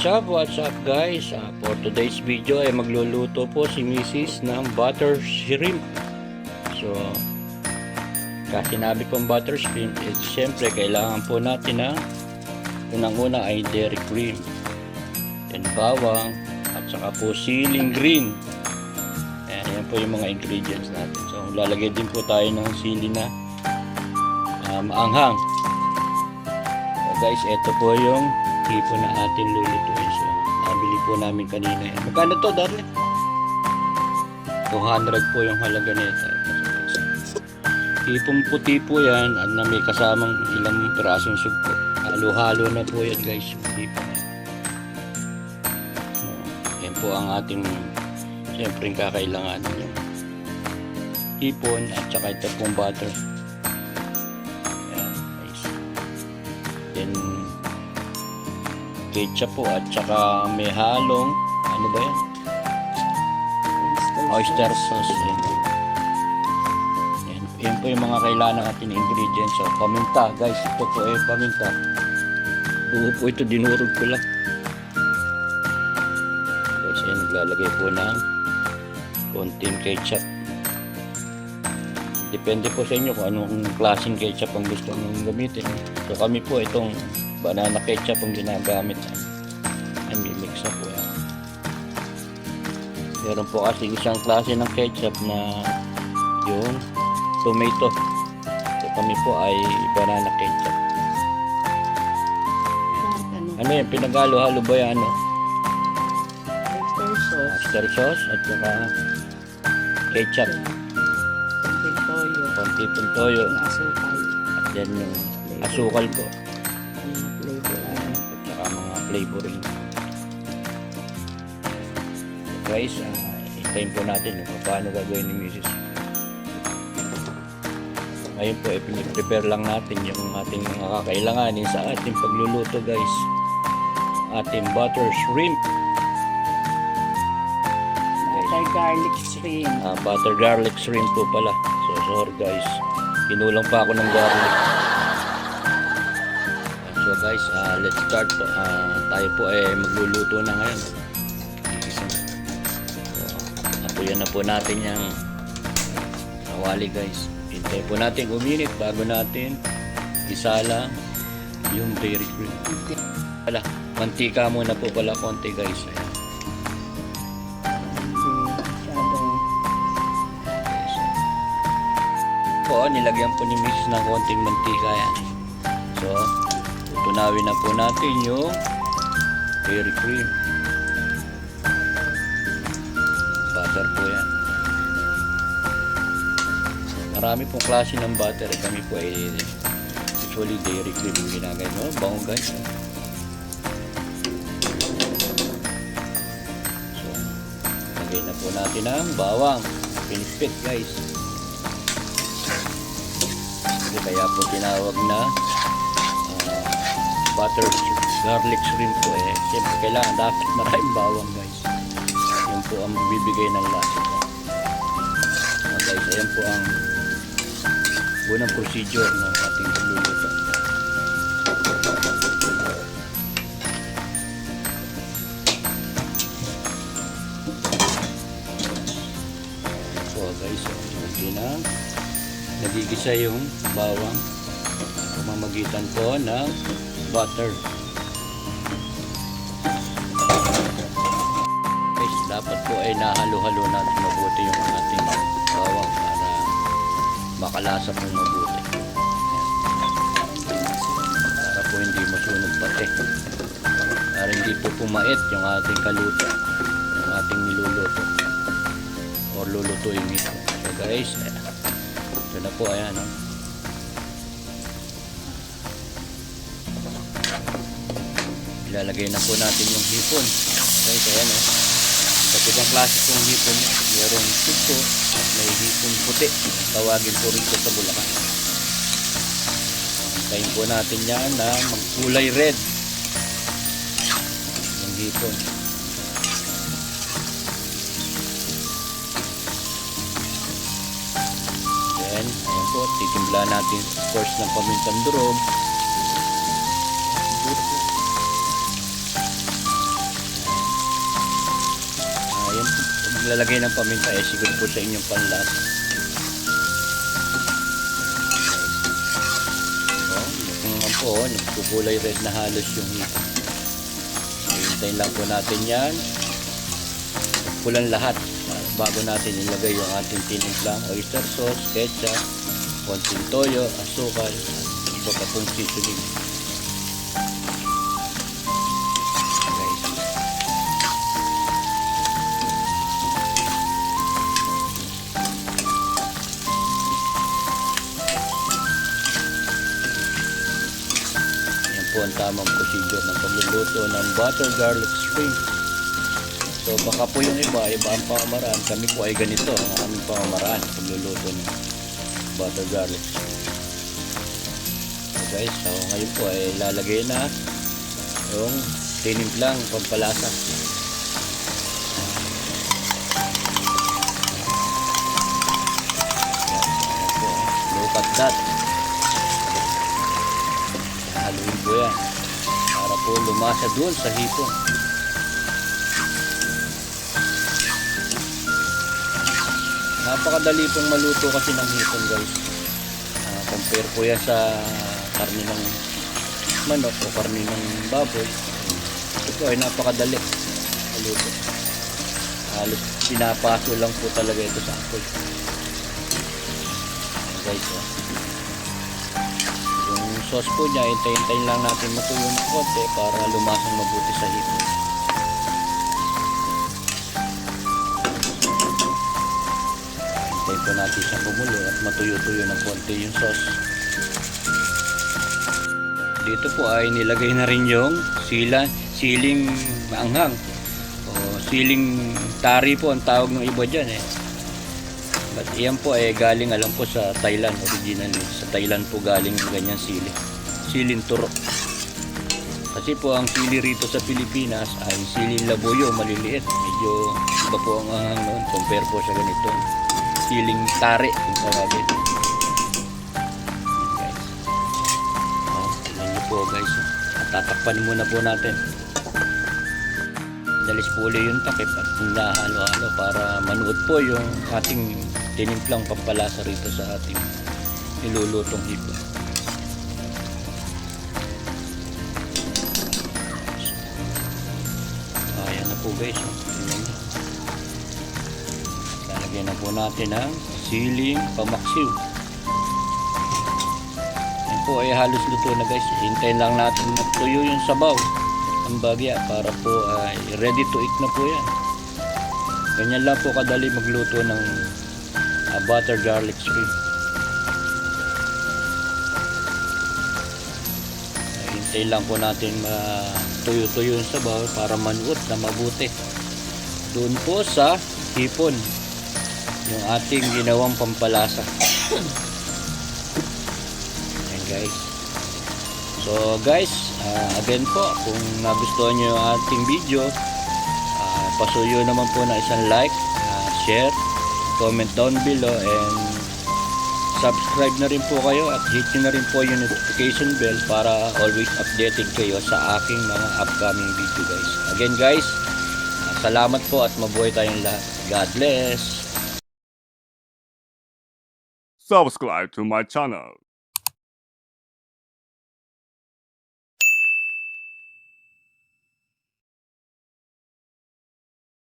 What's up guys? For today's video ay magluluto po si Mrs. ng butter shrimp. So, kasi sinabi pong butter shrimp, siyempre kailangan po natin na unang-una ay dairy cream, then bawang, at saka po siling green. Ayan po yung mga ingredients natin. So, lalagay din po tayo ng sili na maanghang. So guys, ito po yung tipo na atin lulutuin. So, nabili po namin kanina yan. Magkano to, darling? 200 po yung halaga nito. Tipong puti po yan at na may kasamang ilang pirasong sugpo. Halo-halo na po yan guys. Yung tipo na. So, yan po ang ating siyempre kakailanganin yung hipon at saka ito pong butter. Yan guys. Then ketchup po at saka may halong ano ba yan? Oyster sauce. Yan po yung mga kailangan natin ingredients. So, paminta guys, ito po ay paminta. Buo po ito, dinurog ko lang guys. Yan, naglalagay po ng konting ketchup. Depende po sa inyo kung anong klaseng ketchup ang gusto nyo gamitin. So kami po itong banana ketchup ang ginagamit. Ay, mix up po yan. Meron po kasi isang klase ng ketchup na yung tomato. So kami po ay banana ketchup. Ano yan? Pinagalo-halo ba yan? Ano? Oyster sauce. Oyster sauce at saka ketchup. Konti pong toyo. Yung asukal. At yan yung asukal po. Flavoring. At saka mga flavoring. Guys, hintayin po natin kung paano gagawin ni Mrs. Ngayon po, piniprepare lang natin yung ating mga kakailanganin sa ating pagluluto guys. Ating butter shrimp. Butter garlic shrimp. Butter garlic shrimp po pala. So sorry guys, kinulang pa ako ng garlic. So guys, let's start po. Tayo po ay magluluto na ngayon. Apuyan na po natin yung kawali guys. Hintayin po natin uminit bago natin isala yung dairy cream. Wala, mantika muna po pala konti guys. Ayan. Po, nilagyan po ni Mrs. ng konting mantika yan. So, tutunawin na po natin yung dairy cream. Butter po yan. Marami pong klase ng butter. Kami po ay actually dairy cream yung ginagay mo. Bango guys. So, lagay na po natin ang bawang. Pinipit guys. Kaya po tinawag na butter garlic shrimp po eh. Siyempre kailangan dapat maraming bawang guys. Yan po ang bibigay ng lasa. Guys, ayan po ang unang procedure ng ating pagluluto. So guys, hindi na nagigisa yung bawang pamamagitan po ng butter. Guys, dapat po ay nahalo-halo natin mabuti yung ating bawang para makalasa po mabuti. Para po hindi masunog pati. Para hindi po pumait yung ating kaluto, yung ating niluluto or lulutuin ito. So guys, ito na po, ayan o. Ilalagay na po natin yung hipon. Guys, ayan o. Sa ibang klase pong hipon, mayroong sugpo at may hipon puti. Tawagin po rito sa Bulacan. Hintayin po natin yan na magkulay red yung hipon. Ayan po, titimpla natin of course ng pamintang durog. naglalagay ng paminta eh siguro po sa inyong panlasa. Naman po, nagkukulay red na halos yung hipon. Hintayin lang po natin yan. Pulan lahat bago natin ilagay yung ating tinimplang oyster sauce, ketchup, konting toyo, asukal, at iba pa pong seasoning. Guys. Yan po ang tamang procedure ng pagluluto ng butter garlic shrimp. So baka po yung iba ang pamamaraan. Kami po ay ganito ang aming pamamaraan pagluluto ng butter garlic. So guys, so ngayon po ay lalagay na yung tinimplang pampalasa. Look at that. Haluin po yan para po lumasa doon sa hipon. Napakadali pong maluto kasi ng hipon guys. Compare po yan sa karne ng manok o karne ng baboy. Ito po ay napakadali maluto. Halos pinapaso lang po talaga ito sa apoy. Guys, yung sauce po niya, hintayin lang natin matuyo ng konti para lumasang mabuti sa hipon. Hintayin po natin siya kumulo at matuyo-tuyo ng konti yung sauce. Dito po ay nilagay na rin yung siling maanghang o siling tari po ang tawag ng iba dyan eh. But iyan po ay galing alam po sa Thailand originally. Sa Thailand po galing ganyan siling turo. Kasi po ang sili rito sa Pilipinas ay siling labuyo, maliliit. Medyo iba po ang anghang noon compare po sa ganito. Siling tari kung tawagin. Guys. Tignan nyo po guys. Tatakpan muna po natin. Dalis po ulit yung takip at nahalo-halo para manuot po yung ating tinimplang pampalasa rito sa ating nilulutong hipon. Ayan na po guys. Tingnan nyo. Lalagyan na po natin ang siling pamaksiw. Yan po ay halos luto na guys. Hintayin lang natin magtuyo yung sabaw ang bagya para po ay ready to eat na po yan. Ganyan lang po kadali magluto ng butter garlic shrimp. Hintayin lang po natin matuyo-tuyo yung sabaw para manuot na mabuti doon po sa hipon yung ating ginawang pampalasa. Ayan guys. So guys, again po, kung nagustuhan nyo yung ating video, pasuyo naman po na isang like, share, comment down below, and subscribe na rin po kayo at hit nyo na rin po yung notification bell para always updated kayo sa aking mga upcoming video guys. Again guys, salamat po at mabuhay tayong lahat. God bless! Subscribe to my channel.